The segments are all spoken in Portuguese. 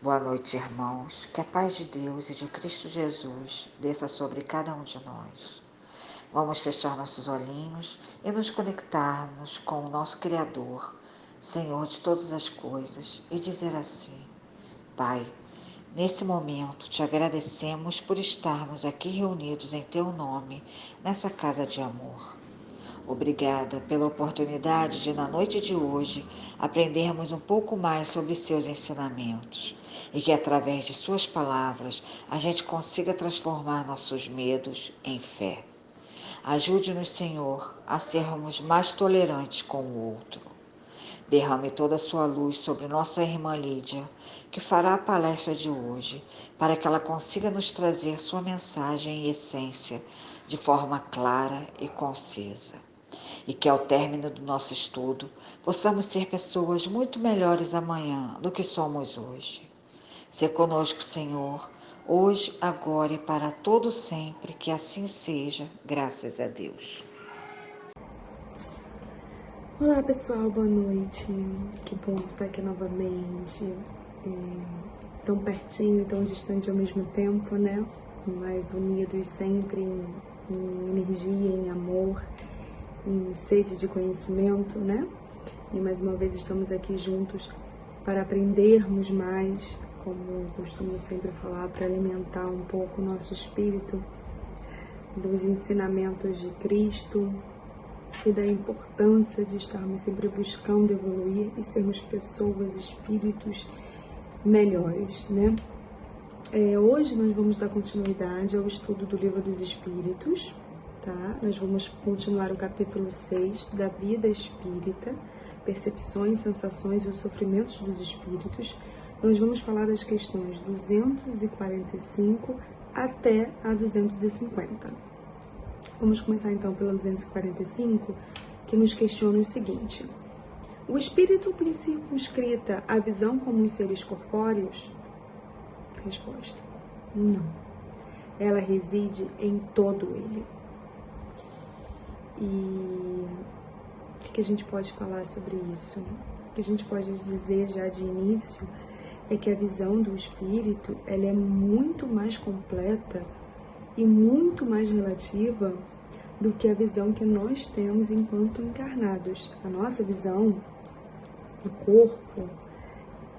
Boa noite, irmãos. Que a paz de Deus e de Cristo Jesus desça sobre cada um de nós. Vamos fechar nossos olhinhos e nos conectarmos com o nosso Criador, Senhor de todas as coisas, e dizer assim: Pai, nesse momento te agradecemos por estarmos aqui reunidos em Teu nome, nessa casa de amor. Obrigada pela oportunidade de, na noite de hoje, aprendermos um pouco mais sobre seus ensinamentos e que, através de suas palavras, a gente consiga transformar nossos medos em fé. Ajude-nos, Senhor, a sermos mais tolerantes com o outro. Derrame toda a sua luz sobre nossa irmã Lídia, que fará a palestra de hoje, para que ela consiga nos trazer sua mensagem e essência de forma clara e concisa. E que ao término do nosso estudo possamos ser pessoas muito melhores amanhã do que somos hoje. Se conosco, Senhor, hoje, agora e para todo sempre, que assim seja, graças a Deus. Olá pessoal, boa noite. Que bom estar aqui novamente. Tão pertinho e tão distante ao mesmo tempo, né? Mas unidos sempre em energia, em amor, em sede de conhecimento, né? E mais uma vez estamos aqui juntos para aprendermos mais, como costumo sempre falar, para alimentar um pouco o nosso espírito dos ensinamentos de Cristo e da importância de estarmos sempre buscando evoluir e sermos pessoas, espíritos melhores, né? Hoje nós vamos dar continuidade ao estudo do Livro dos Espíritos, tá? Nós vamos continuar o capítulo 6 da vida espírita, percepções, sensações e os sofrimentos dos espíritos. Nós vamos falar das questões 245 até a 250. Vamos começar então pela 245, que nos questiona o seguinte: o espírito tem circunscrita a visão como os seres corpóreos? Resposta: não. Ela reside em todo ele. E o que a gente pode falar sobre isso? O que a gente pode dizer já de início é que a visão do espírito, ela é muito mais completa e muito mais relativa do que a visão que nós temos enquanto encarnados. A nossa visão do corpo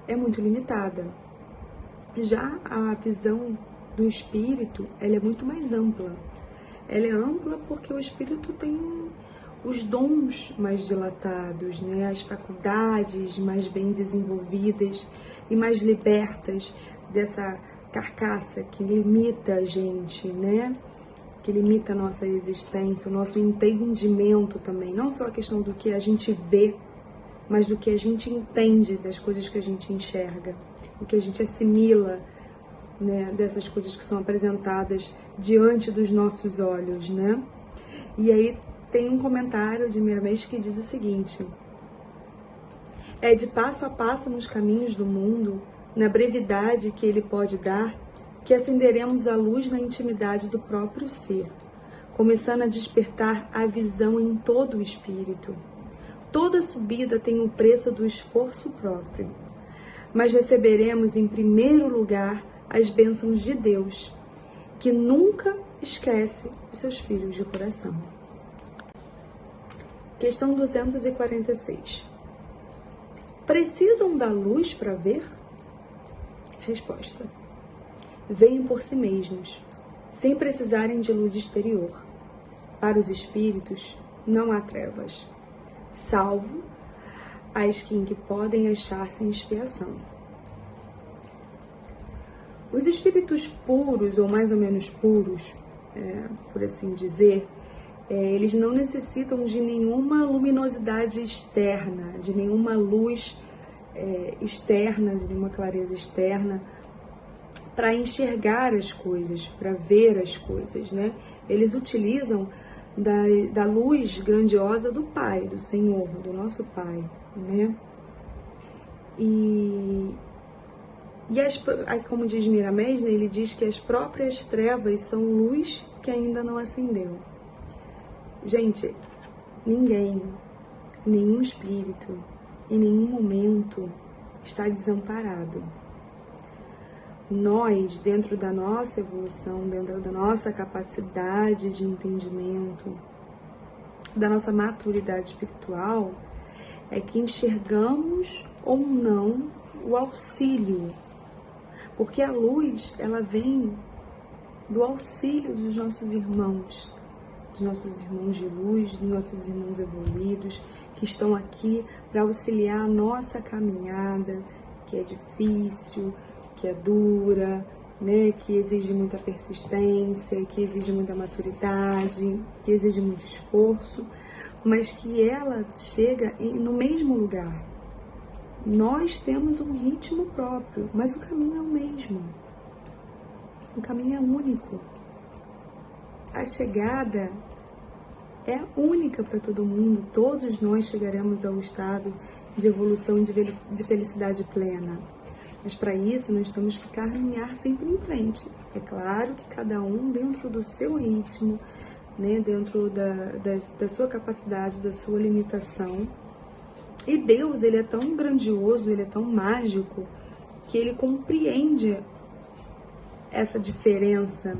é muito limitada. Já a visão do espírito, ela é muito mais ampla. Ela é ampla porque o espírito tem os dons mais dilatados, né? As faculdades mais bem desenvolvidas e mais libertas dessa carcaça que limita a gente, né? Que limita a nossa existência, o nosso entendimento também. Não só a questão do que a gente vê, mas do que a gente entende das coisas que a gente enxerga, o que a gente assimila, né? Dessas coisas que são apresentadas diante dos nossos olhos, né? E aí tem um comentário de Miramês que diz o seguinte: é de passo a passo nos caminhos do mundo, na brevidade que ele pode dar, que acenderemos a luz na intimidade do próprio ser, começando a despertar a visão em todo o espírito. Toda subida tem o preço do esforço próprio, mas receberemos em primeiro lugar as bênçãos de Deus, que nunca esquece os seus filhos de coração. Questão 246. Precisam da luz para ver? Resposta: veem por si mesmos, sem precisarem de luz exterior. Para os espíritos, não há trevas, salvo as que podem achar-se em expiação. Os espíritos puros, ou mais ou menos puros, por assim dizer, eles não necessitam de nenhuma luminosidade externa, de nenhuma luz externa, de nenhuma clareza externa, para enxergar as coisas, para ver as coisas, né? Eles utilizam da luz grandiosa do Pai, do Senhor, do nosso Pai, né? E como diz Miramês, né, ele diz que as próprias trevas são luz que ainda não acendeu. Gente, ninguém, nenhum espírito, em nenhum momento está desamparado. nós, dentro da nossa evolução, dentro da nossa capacidade de entendimento, da nossa maturidade espiritual, é que enxergamos ou não o auxílio. Porque a luz, ela vem do auxílio dos nossos irmãos de luz, dos nossos irmãos evoluídos, que estão aqui para auxiliar a nossa caminhada, que é difícil, que é dura, né? Que exige muita persistência, que exige muita maturidade, que exige muito esforço, mas que ela chega no mesmo lugar. Nós temos um ritmo próprio, mas o caminho é o mesmo. O caminho é único. A chegada é única para todo mundo. Todos nós chegaremos ao estado de evolução e de felicidade plena. Mas para isso nós temos que caminhar sempre em frente. É claro que cada um dentro do seu ritmo, né, dentro da sua capacidade, da sua limitação. E Deus, ele é tão grandioso, ele é tão mágico, que ele compreende essa diferença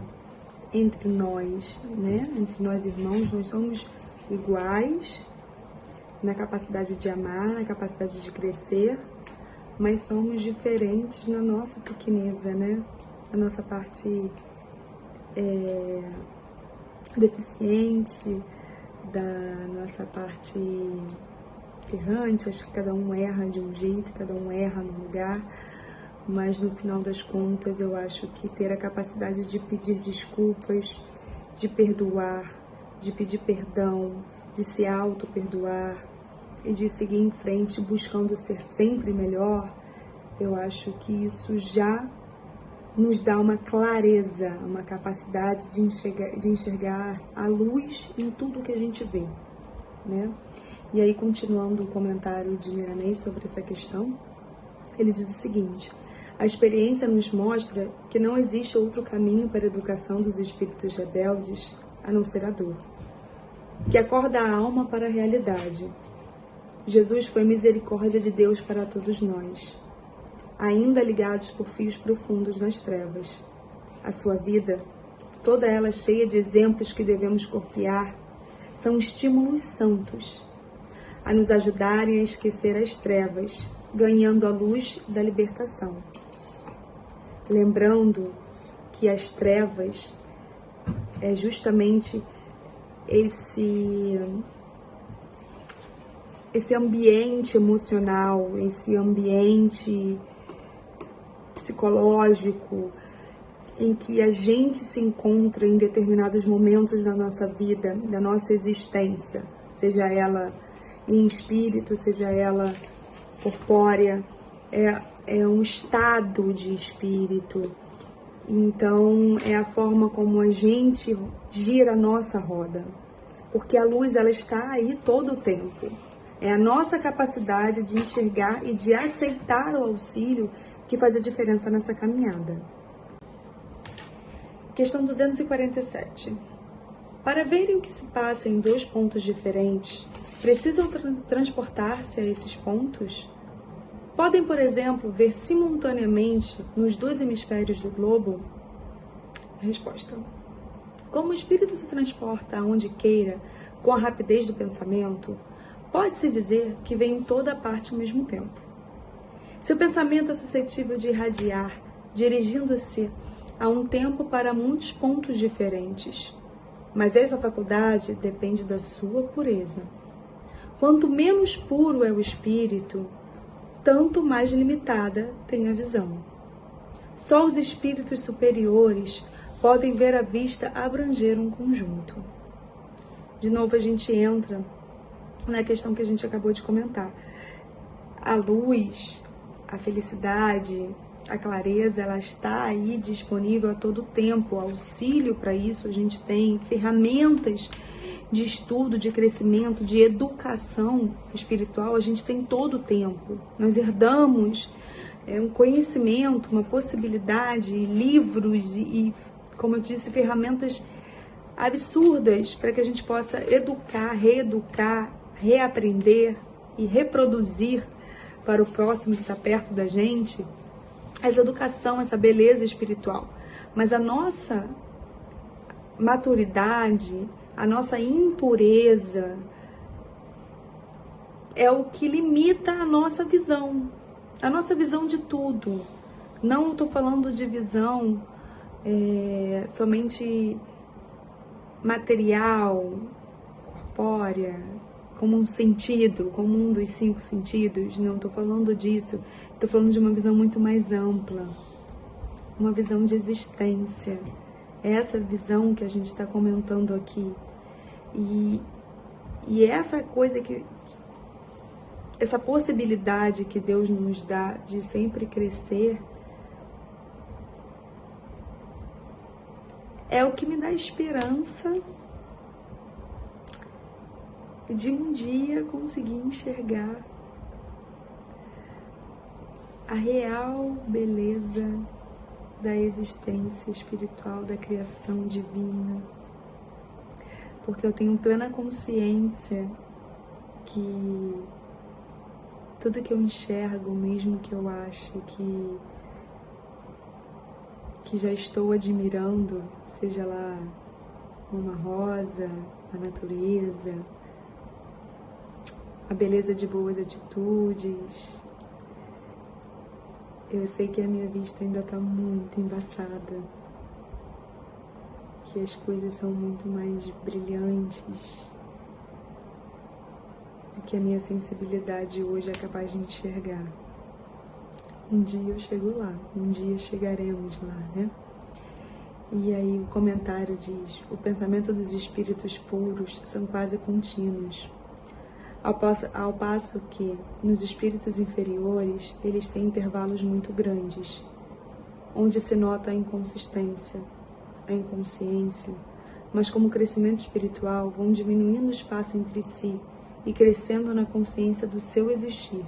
entre nós, né? Entre nós irmãos, nós somos iguais na capacidade de amar, na capacidade de crescer, mas somos diferentes na nossa pequeneza, né? Na nossa parte deficiente, da nossa parte errante. Acho que cada um erra de um jeito, cada um erra no lugar, mas no final das contas eu acho que ter a capacidade de pedir desculpas, de perdoar, de pedir perdão, de se auto-perdoar e de seguir em frente buscando ser sempre melhor, eu acho que isso já nos dá uma clareza, uma capacidade de enxergar a luz em tudo que a gente vê, né? E aí, continuando o comentário de Miramês sobre essa questão, ele diz o seguinte: a experiência nos mostra que não existe outro caminho para a educação dos espíritos rebeldes a não ser a dor, que acorda a alma para a realidade. Jesus foi misericórdia de Deus para todos nós, ainda ligados por fios profundos nas trevas. A sua vida, toda ela cheia de exemplos que devemos copiar, são estímulos santos a nos ajudarem a esquecer as trevas, ganhando a luz da libertação. Lembrando que as trevas é justamente esse ambiente emocional, esse ambiente psicológico em que a gente se encontra em determinados momentos da nossa vida, da nossa existência, seja ela em espírito, seja ela corpórea, é um estado de espírito. Então, é a forma como a gente gira a nossa roda, porque a luz, ela está aí todo o tempo. É a nossa capacidade de enxergar e de aceitar o auxílio que faz a diferença nessa caminhada. Questão 247. Para verem o que se passa em dois pontos diferentes, precisam transportar-se a esses pontos? Podem, por exemplo, ver simultaneamente nos dois hemisférios do globo? Resposta: como o espírito se transporta aonde queira, com a rapidez do pensamento, pode-se dizer que vem em toda parte ao mesmo tempo. Seu pensamento é suscetível de irradiar, dirigindo-se a um tempo para muitos pontos diferentes, mas esta faculdade depende da sua pureza. Quanto menos puro é o espírito, tanto mais limitada tem a visão. Só os espíritos superiores podem ver a vista abranger um conjunto. De novo, a gente entra na questão que a gente acabou de comentar. A luz, a felicidade, a clareza, ela está aí disponível a todo tempo. O auxílio para isso a gente tem, ferramentas de estudo, de crescimento, de educação espiritual, a gente tem todo o tempo. Nós herdamos um conhecimento, uma possibilidade, livros e, como eu disse, ferramentas absurdas para que a gente possa educar, reeducar, reaprender e reproduzir para o próximo que está perto da gente essa educação, essa beleza espiritual. Mas a nossa maturidade, a nossa impureza é o que limita a nossa visão de tudo. Não estou falando de visão somente material, corpórea, como um sentido, como um dos 5 sentidos. Não estou falando disso. Estou falando de uma visão muito mais ampla, uma visão de existência. É essa visão que a gente está comentando aqui. E essa coisa essa possibilidade que Deus nos dá de sempre crescer é o que me dá esperança de um dia conseguir enxergar a real beleza da existência espiritual, da criação divina. Porque eu tenho plena consciência que tudo que eu enxergo, mesmo que eu ache que já estou admirando, seja lá uma rosa, a natureza, a beleza de boas atitudes, eu sei que a minha vista ainda está muito embaçada, que as coisas são muito mais brilhantes do que a minha sensibilidade hoje é capaz de enxergar. Um dia eu chego lá, um dia chegaremos lá, né? E aí o comentário diz: o pensamento dos espíritos puros são quase contínuos, ao passo que nos espíritos inferiores eles têm intervalos muito grandes, onde se nota a inconsistência, a inconsciência, mas como crescimento espiritual vão diminuindo o espaço entre si e crescendo na consciência do seu existir.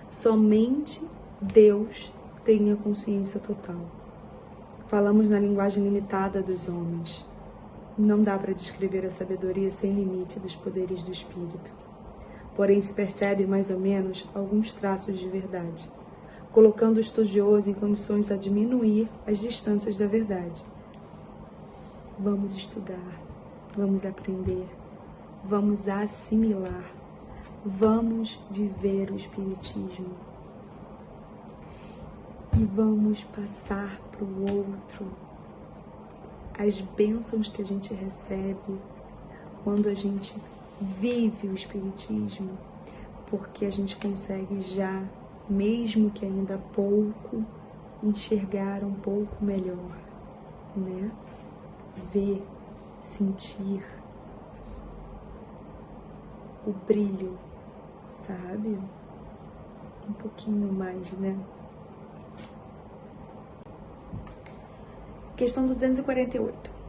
Somente Deus tem a consciência total. Falamos na linguagem limitada dos homens. Não dá para descrever a sabedoria sem limite dos poderes do espírito. Porém, se percebe mais ou menos alguns traços de verdade, colocando o estudioso em condições a diminuir as distâncias da verdade. Vamos estudar, vamos aprender, vamos assimilar, vamos viver o Espiritismo e vamos passar para o outro as bênçãos que a gente recebe quando a gente vive o Espiritismo, porque a gente consegue já, mesmo que ainda pouco, enxergar um pouco melhor, né? Ver, sentir o brilho, sabe? Um pouquinho mais, né? Questão 248.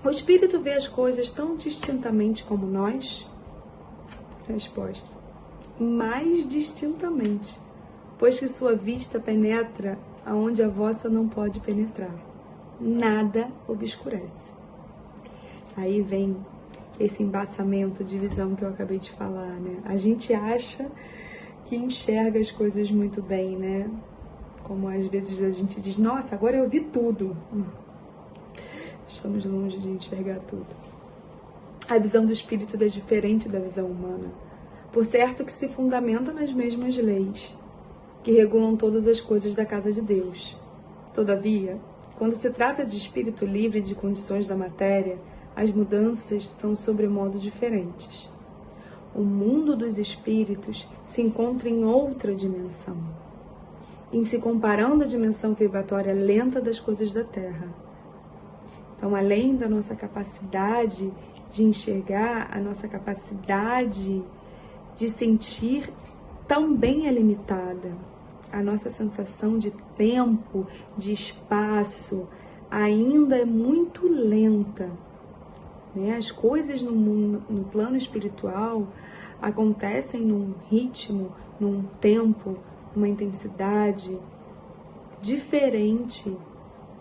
O espírito vê as coisas tão distintamente como nós? Resposta: mais distintamente, pois que sua vista penetra aonde a vossa não pode penetrar. Nada obscurece. Aí vem esse embaçamento de visão que eu acabei de falar, né? A gente acha que enxerga as coisas muito bem, né? Como às vezes a gente diz: nossa, agora eu vi tudo. Estamos longe de enxergar tudo. A visão do espírito é diferente da visão humana, por certo que se fundamenta nas mesmas leis que regulam todas as coisas da casa de Deus. Todavia, quando se trata de espírito livre de condições da matéria, as mudanças são sobremodo diferentes. O mundo dos espíritos se encontra em outra dimensão, em se comparando à dimensão vibratória lenta das coisas da Terra. Então, além da nossa capacidade de enxergar, a nossa capacidade de sentir também é limitada. A nossa sensação de tempo, de espaço, ainda é muito lenta, né? As coisas no plano espiritual acontecem num ritmo, num tempo, numa intensidade diferente,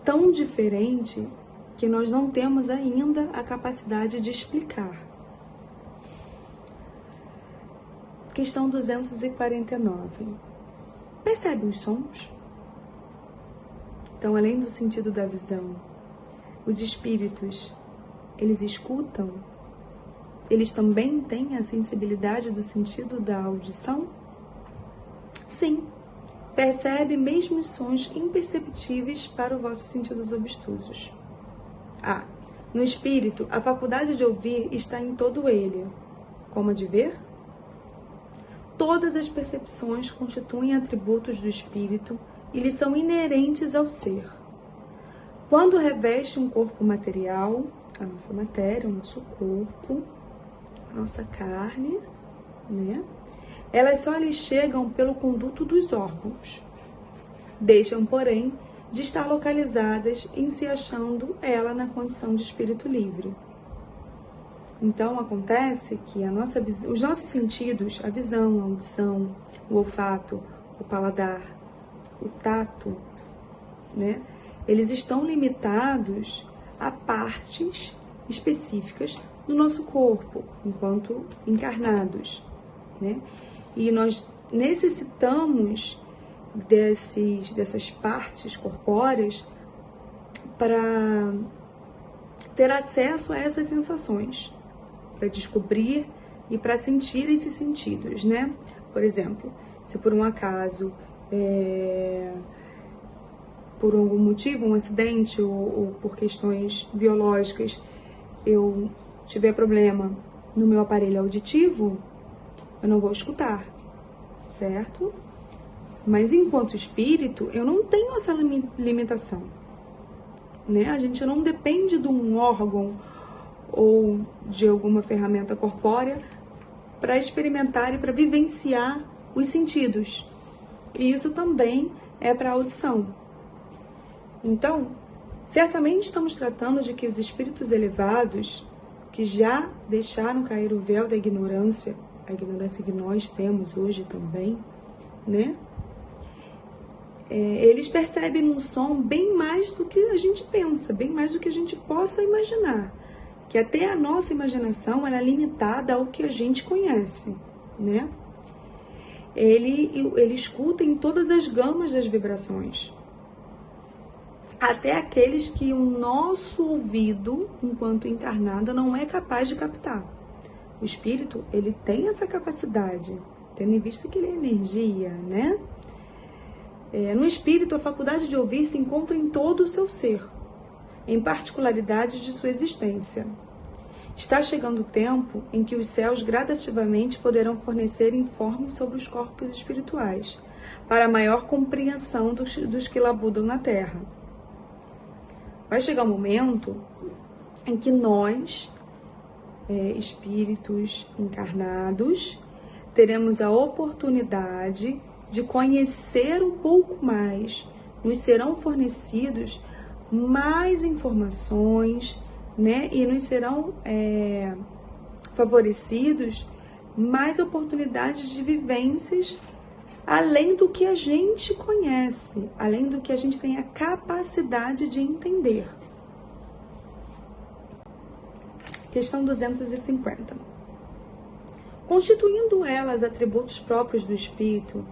tão diferente, que nós não temos ainda a capacidade de explicar. Questão 249. Percebe os sons? Então, além do sentido da visão, os espíritos, eles escutam? Eles também têm a sensibilidade do sentido da audição? Sim, percebe mesmo os sons imperceptíveis para os vossos sentidos obtusos. No espírito, a faculdade de ouvir está em todo ele. Como a de ver? Todas as percepções constituem atributos do espírito e lhes são inerentes ao ser. Quando reveste um corpo material, a nossa matéria, o nosso corpo, a nossa carne, né? Elas só lhes chegam pelo conduto dos órgãos. Deixam, porém, de estar localizadas em se achando ela na condição de espírito livre. Então, acontece que os nossos sentidos, a visão, a audição, o olfato, o paladar, o tato, né? Eles estão limitados a partes específicas do nosso corpo, enquanto encarnados, né? E nós necessitamos dessas partes corpóreas para ter acesso a essas sensações, para descobrir e para sentir esses sentidos, né? Por exemplo, se por um acaso, por algum motivo, um acidente ou por questões biológicas, eu tiver problema no meu aparelho auditivo, eu não vou escutar, certo? Mas enquanto espírito, eu não tenho essa limitação, né? A gente não depende de um órgão ou de alguma ferramenta corpórea para experimentar e para vivenciar os sentidos. E isso também é para a audição. Então, certamente estamos tratando de que os espíritos elevados, que já deixaram cair o véu da ignorância, a ignorância que nós temos hoje também, né? Eles percebem um som bem mais do que a gente pensa, bem mais do que a gente possa imaginar. Que até a nossa imaginação ela é limitada ao que a gente conhece, né? Ele escuta em todas as gamas das vibrações. Até aqueles que o nosso ouvido, enquanto encarnado, não é capaz de captar. O espírito, ele tem essa capacidade, tendo em vista que ele é energia, né? No espírito, a faculdade de ouvir se encontra em todo o seu ser, em particularidades de sua existência. Está chegando o tempo em que os céus gradativamente poderão fornecer informes sobre os corpos espirituais, para maior compreensão dos que labudam na Terra. Vai chegar um momento em que nós, espíritos encarnados, teremos a oportunidade de conhecer um pouco mais. Nos serão fornecidos mais informações, né? E nos serão favorecidos mais oportunidades de vivências além do que a gente conhece, além do que a gente tem a capacidade de entender. Questão 250. Constituindo elas atributos próprios do espírito,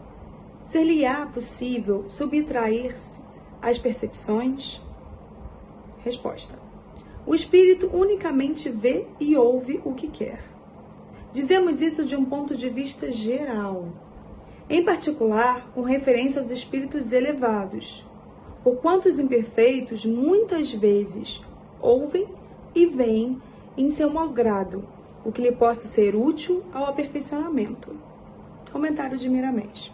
ser-lhe-á possível subtrair-se às percepções? Resposta. O espírito unicamente vê e ouve o que quer. Dizemos isso de um ponto de vista geral, em particular com referência aos espíritos elevados, porquanto os imperfeitos muitas vezes ouvem e veem em seu mau grado, o que lhe possa ser útil ao aperfeiçoamento. Comentário de Miramês.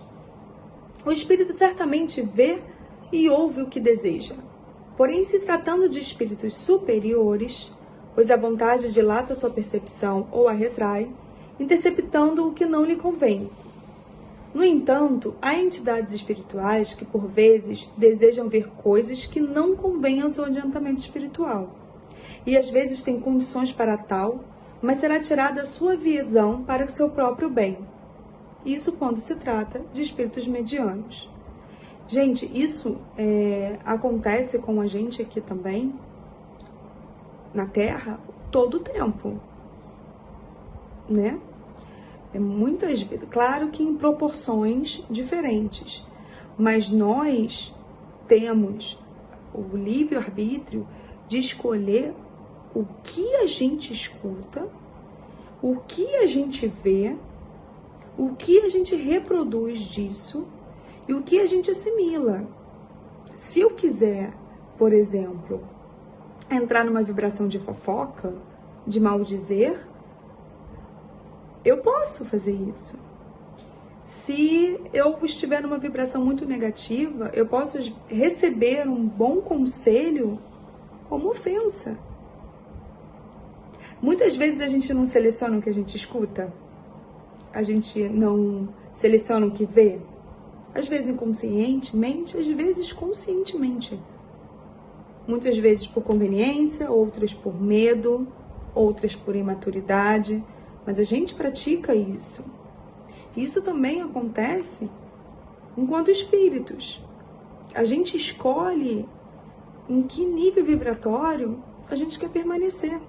O espírito certamente vê e ouve o que deseja, porém, se tratando de espíritos superiores, pois a vontade dilata sua percepção ou a retrai, interceptando o que não lhe convém. No entanto, há entidades espirituais que, por vezes, desejam ver coisas que não convêm ao seu adiantamento espiritual, e às vezes têm condições para tal, mas será tirada a sua visão para o seu próprio bem. Isso quando se trata de espíritos medianos. Gente, isso acontece com a gente aqui também, na Terra, todo o tempo, né? Muitas vezes, claro que em proporções diferentes, mas nós temos o livre-arbítrio de escolher o que a gente escuta, o que a gente vê, o que a gente reproduz disso e o que a gente assimila. Se eu quiser, por exemplo, entrar numa vibração de fofoca, de maldizer, eu posso fazer isso. Se eu estiver numa vibração muito negativa, eu posso receber um bom conselho como ofensa. Muitas vezes a gente não seleciona o que a gente escuta, a gente não seleciona o que vê, às vezes inconscientemente, às vezes conscientemente. Muitas vezes por conveniência, outras por medo, outras por imaturidade, mas a gente pratica isso. Isso também acontece enquanto espíritos. A gente escolhe em que nível vibratório a gente quer permanecer.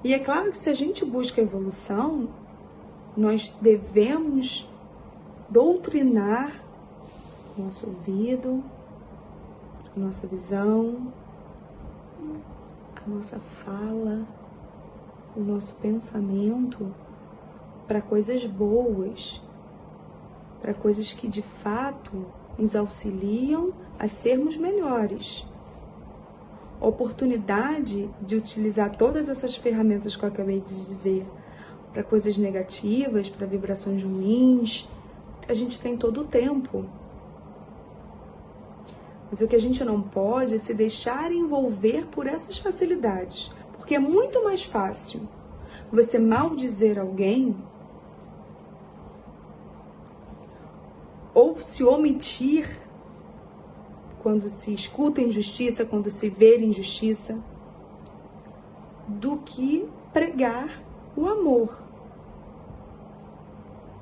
E é claro que se a gente busca evolução, nós devemos doutrinar nosso ouvido, a nossa visão, a nossa fala, o nosso pensamento para coisas boas, para coisas que de fato nos auxiliam a sermos melhores. Oportunidade de utilizar todas essas ferramentas que eu acabei de dizer para coisas negativas, para vibrações ruins, a gente tem todo o tempo. Mas o que a gente não pode é se deixar envolver por essas facilidades, porque é muito mais fácil você maldizer alguém ou se omitir quando se escuta injustiça, quando se vê injustiça, do que pregar o amor.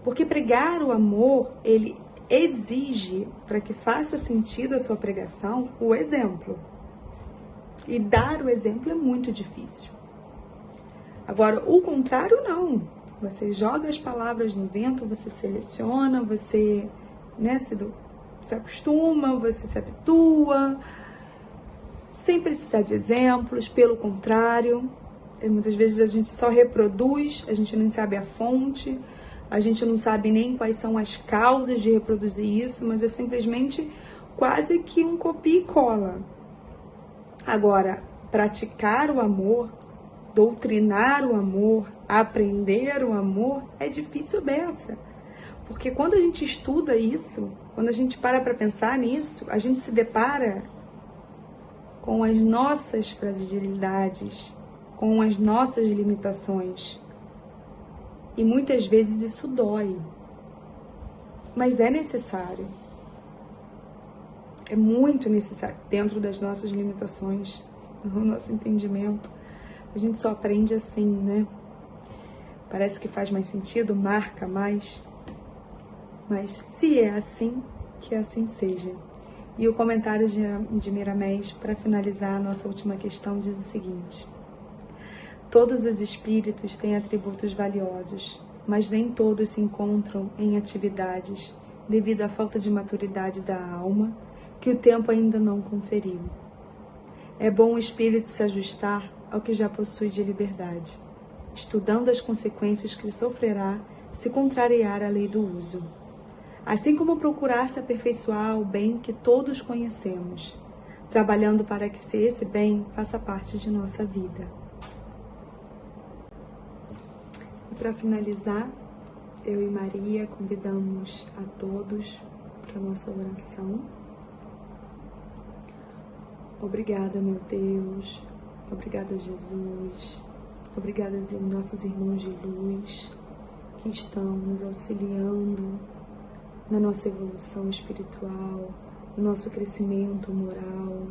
Porque pregar o amor, ele exige, para que faça sentido a sua pregação, o exemplo. E dar o exemplo é muito difícil. Agora, o contrário não. Você joga as palavras no vento, você seleciona, você se acostuma, você se habitua, sem precisar de exemplos, pelo contrário. Muitas vezes a gente só reproduz, a gente não sabe a fonte, a gente não sabe nem quais são as causas de reproduzir isso, mas é simplesmente quase que um copia e cola. Agora, praticar o amor, doutrinar o amor, aprender o amor, é difícil beça. Porque quando a gente estuda isso, quando a gente para pensar nisso, a gente se depara com as nossas fragilidades, com as nossas limitações. E muitas vezes isso dói. Mas é necessário. É muito necessário, dentro das nossas limitações, no nosso entendimento. A gente só aprende assim, né? Parece que faz mais sentido, marca mais. Mas se é assim, que assim seja. E o comentário de Miramés, para finalizar a nossa última questão, diz o seguinte: todos os espíritos têm atributos valiosos, mas nem todos se encontram em atividades devido à falta de maturidade da alma que o tempo ainda não conferiu. É bom o espírito se ajustar ao que já possui de liberdade, estudando as consequências que sofrerá se contrariar a lei do uso. Assim como procurar se aperfeiçoar ao bem que todos conhecemos, trabalhando para que esse bem faça parte de nossa vida. E para finalizar, eu e Maria convidamos a todos para a nossa oração. Obrigada, meu Deus. Obrigada, Jesus. Obrigada aos nossos irmãos de luz que estão nos auxiliando na nossa evolução espiritual, no nosso crescimento moral,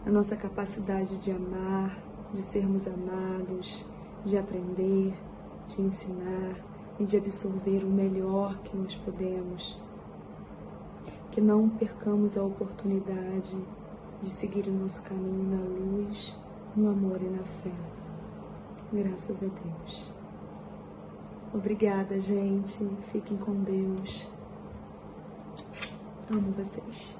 na nossa capacidade de amar, de sermos amados, de aprender, de ensinar e de absorver o melhor que nós podemos. Que não percamos a oportunidade de seguir o nosso caminho na luz, no amor e na fé. Graças a Deus. Obrigada, gente. Fiquem com Deus. Amo vocês.